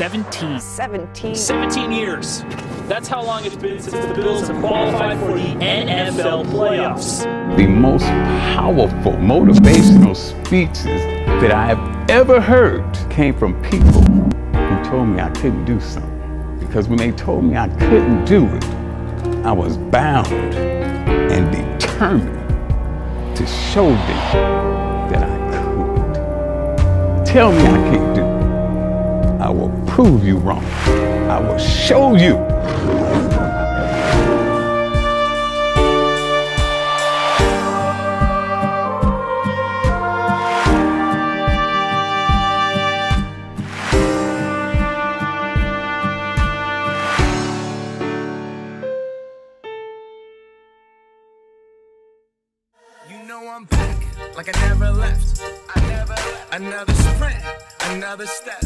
17. 17 years. That's how long it's been since the Bills have qualified for the NFL playoffs. The most powerful motivational speeches that I have ever heard came from people who told me I couldn't do something. Because when they told me I couldn't do it, I was bound and determined to show them that I could. Tell me I can't do it. I will prove you wrong. I will show you. You know I'm back, like I never left. Another sprint, another step.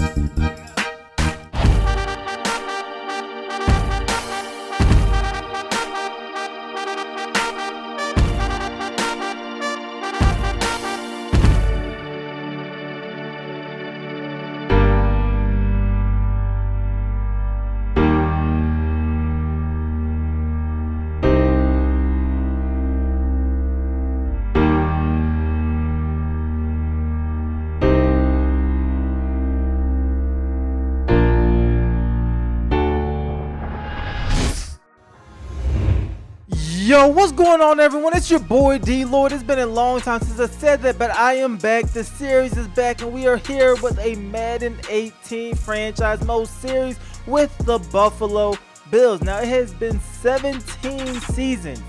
Yo, what's going on, everyone? It's your boy D-Lloyd. It's been a long time since I said that, but I am back. The series is back, and we are here with a Madden 18 franchise mode series with the Buffalo Bills. Now, it has been 17 seasons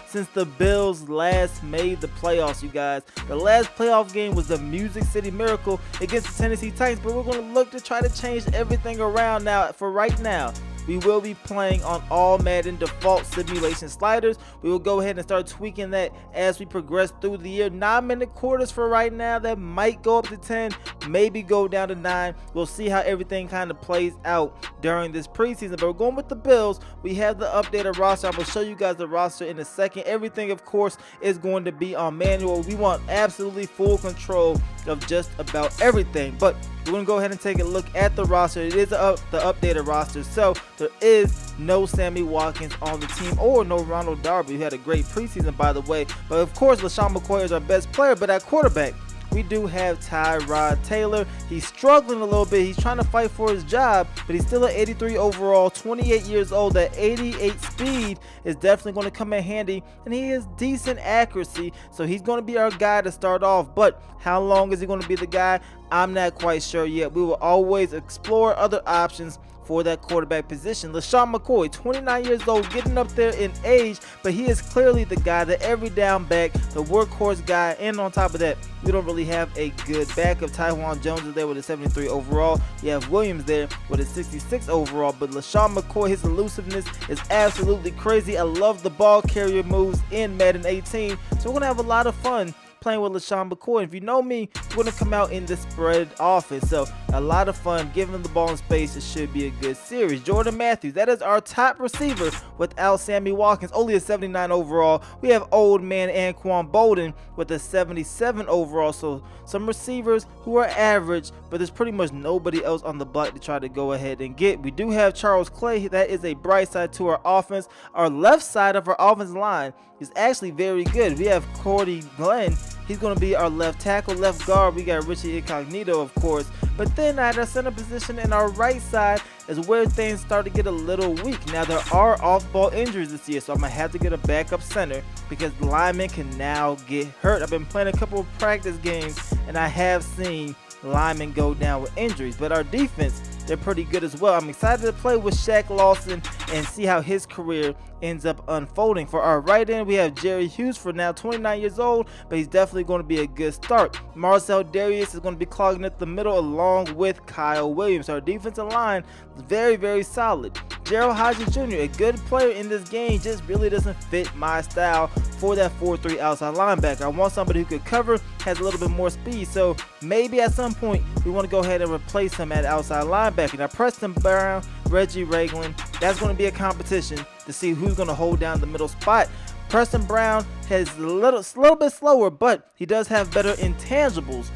since the Bills last made the playoffs, you guys. The last playoff game was the Music City Miracle against the Tennessee Titans, but we're going to look to try to change everything around now. For right now, we will be playing on all Madden default simulation sliders. We will go ahead and start tweaking that as we progress through the year. 9-minute quarters for right now. That might go up to 10, maybe go down to 9. We'll see how everything kind of plays out during this preseason. But we're going with the Bills. We have the updated roster. I'm going to show you guys the roster in a second. Everything, of course, is going to be on manual. We want absolutely full control of just about everything. But we're going to go ahead and take a look at the roster. It is the updated roster. So there is no Sammy Watkins on the team or no Ronald Darby, who had a great preseason, by the way. But of course, LaShawn McCoy is our best player. But at quarterback, we do have Tyrod Taylor. He's struggling a little bit. He's trying to fight for his job, but he's still at 83 overall, 28 years old. That 88 speed is definitely going to come in handy, and he has decent accuracy, so he's going to be our guy to start off. But how long is he going to be the guy? I'm not quite sure yet. We will always explore other options for that quarterback position. LaShawn McCoy, 29 years old, getting up there in age, but he is clearly the guy, the every down back, the workhorse guy. And on top of that, we don't really have a good backup. Tywan Jones is there with a 73 overall. You have Williams there with a 66 overall. But LaShawn McCoy, his elusiveness is absolutely crazy. I love the ball carrier moves in Madden 18. So we're going to have a lot of fun playing with LaShawn McCoy. If you know me, we're going to come out in the spread offense. So a lot of fun. Giving him the ball in space, it should be a good series. Jordan Matthews, that is our top receiver without Sammy Watkins, only a 79 overall. We have old man Anquan Bolden with a 77 overall. So some receivers who are average, but there's pretty much nobody else on the block to try to go ahead and get. We do have Charles Clay. That is a bright side to our offense. Our left side of our offensive line is actually very good. We have Cordy Glenn. He's going to be our left tackle. Left guard, we got Richie Incognito, of course. But then at our center position and our right side is where things start to get a little weak. Now, there are off-ball injuries this year, so I'm going to have to get a backup center because linemen can now get hurt. I've been playing a couple of practice games, and I have seen linemen go down with injuries. But our defense, they're pretty good as well. I'm excited to play with Shaq Lawson and see how his career ends up unfolding. For our right end, we have Jerry Hughes, for now 29 years old, but he's definitely going to be a good start. Marcel Darius is going to be clogging at the middle along with Kyle Williams. Our defensive line is very, very solid. Gerald Hodges Jr., a good player in this game, just really doesn't fit my style for that 4-3 outside linebacker. I want somebody who could cover, has a little bit more speed, so maybe at some point we want to go ahead and replace him at outside linebacker. Now, Preston Brown, Reggie Ragland, that's going to be a competition to see who's going to hold down the middle spot. Preston Brown has a little bit slower, but he does have better intangibles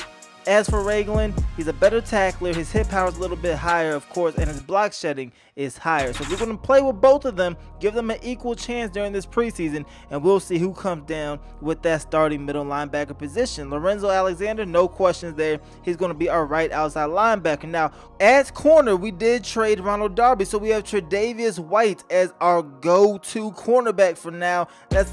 As for Raglan, he's a better tackler. His hit power is a little bit higher, of course, and his block shedding is higher. So we're going to play with both of them, give them an equal chance during this preseason, and we'll see who comes down with that starting middle linebacker position. Lorenzo Alexander, no questions there. He's going to be our right outside linebacker. Now, as corner, we did trade Ronald Darby, so we have Tre'Davious White as our go-to cornerback for now. That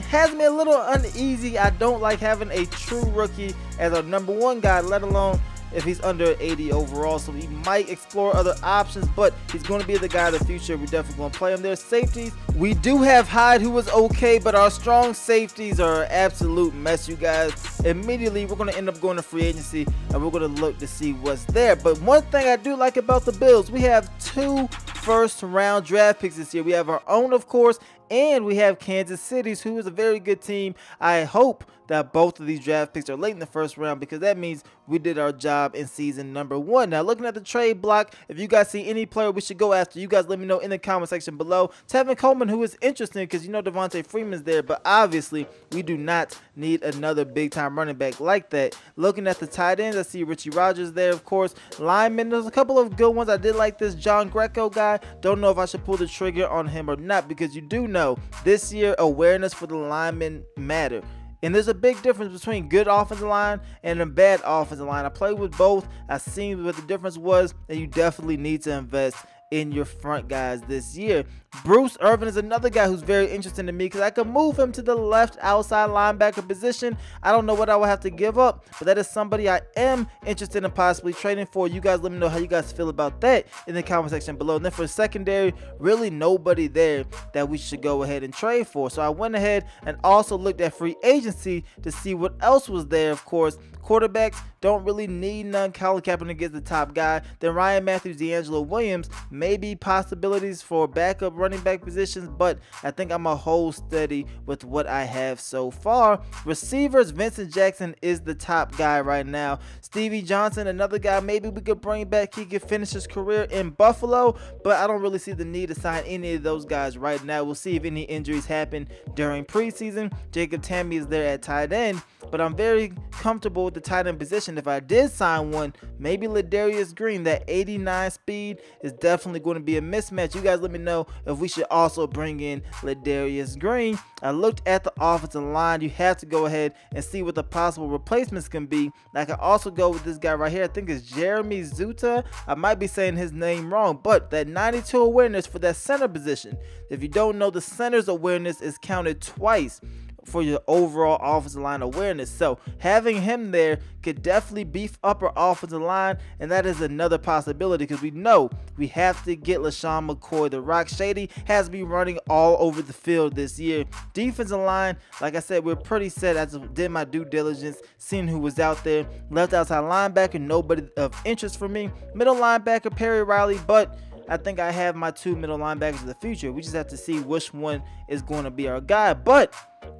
has me a little uneasy. I don't like having a true rookie as our #1 guy, let alone if he's under 80 overall. So we might explore other options, but he's going to be the guy of the future. We're definitely going to play him there. Safeties, we do have Hyde, who was okay, but our strong safeties are an absolute mess, you guys. Immediately, we're going to end up going to free agency, and we're going to look to see what's there. But one thing I do like about the Bills, we have 2 first-round draft picks this year. We have our own, of course, and we have Kansas City's, who is a very good team. I hope that both of these draft picks are late in the first round, because that means we did our job in season #1. Now, looking at the trade block, if you guys see any player we should go after, you guys let me know in the comment section below. Tevin Coleman, who is interesting because you know Devontae Freeman's there, but obviously we do not need another big-time running back like that. Looking at the tight ends, I see Richie Rogers there, of course. Linemen, there's a couple of good ones. I did like this John Greco guy. Don't know if I should pull the trigger on him or not, because you do know this year awareness for the linemen matter. And there's a big difference between good offensive line and a bad offensive line. I played with both. I seen what the difference was, and you definitely need to invest in your front guys this year. Bruce Irvin is another guy who's very interesting to me, because I could move him to the left outside linebacker position. I don't know what I would have to give up, but that is somebody I am interested in possibly trading for. You guys let me know how you guys feel about that in the comment section below. And then for secondary, really nobody there that we should go ahead and trade for. So I went ahead and also looked at free agency to see what else was there. Of course, quarterbacks, don't really need none. Colin Kaepernick is the top guy. Then Ryan Matthews, D'Angelo Williams, maybe possibilities for backup running back positions, but I think I'm a hold steady with what I have so far. Receivers, Vincent Jackson is the top guy right now. Stevie Johnson, another guy maybe we could bring back. He could finish his career in Buffalo, but I don't really see the need to sign any of those guys right now. We'll see if any injuries happen during preseason. Jacob Tamme is there at tight end, but I'm very comfortable with the tight end position. If I did sign one, maybe Ladarius Green, that 89 speed is definitely going to be a mismatch. You guys let me know if we should also bring in Ladarius Green. I looked at the offensive line. You have to go ahead and see what the possible replacements can be. I can also go with this guy right here. I think it's Jeremy Zuta. I might be saying his name wrong, but that 92 awareness for that center position. If you don't know, the center's awareness is counted twice for your overall offensive line awareness. So having him there could definitely beef up our offensive line, and that is another possibility, because we know we have to get LaShawn McCoy. The Rock Shady has been running all over the field this year. Defensive line, like I said, we're pretty set. I did my due diligence, seeing who was out there. Left outside linebacker, nobody of interest for me. Middle linebacker, Perry Riley, but I think I have my 2 middle linebackers of the future. We just have to see which one is going to be our guy. But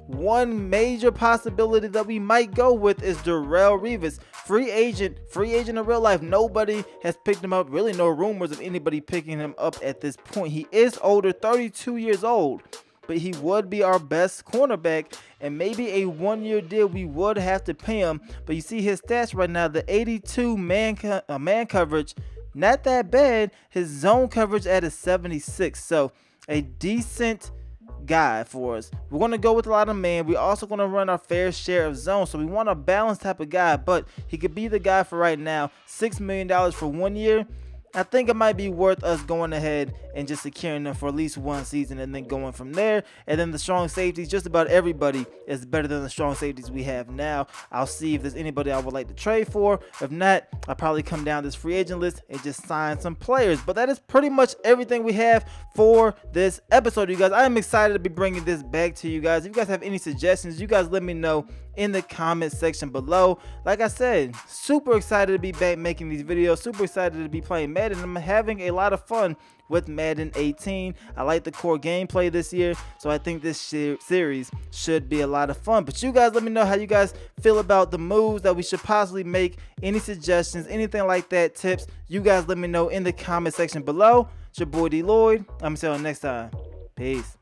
one major possibility that we might go with is Darrelle Revis, free agent in real life. Nobody has picked him up. Really no rumors of anybody picking him up at this point. He is older, 32 years old, but he would be our best cornerback, and maybe a 1-year deal we would have to pay him. But you see his stats right now, the 82 man coverage, not that bad. His zone coverage at a 76, so a decent guy for us. We're going to go with a lot of man. We're also going to run our fair share of zone, so we want a balanced type of guy, but he could be the guy for right now. $6 million for 1 year. I think it might be worth us going ahead and just securing them for at least 1 season and then going from there. And then the strong safeties, just about everybody is better than the strong safeties we have now. I'll see if there's anybody I would like to trade for. If not, I'll probably come down this free agent list and just sign some players. But that is pretty much everything we have for this episode, you guys. I am excited to be bringing this back to you guys. If you guys have any suggestions, you guys let me know in the comment section below. Like I said, super excited to be back making these videos, super excited to be playing Madden. I'm having a lot of fun with Madden 18. I like the core gameplay this year, so I think this series should be a lot of fun. But you guys let me know how you guys feel about the moves that we should possibly make. Any suggestions, anything like that, tips, you guys let me know in the comment section below. It's your boy D Lloyd. I'm gonna see you next time. Peace.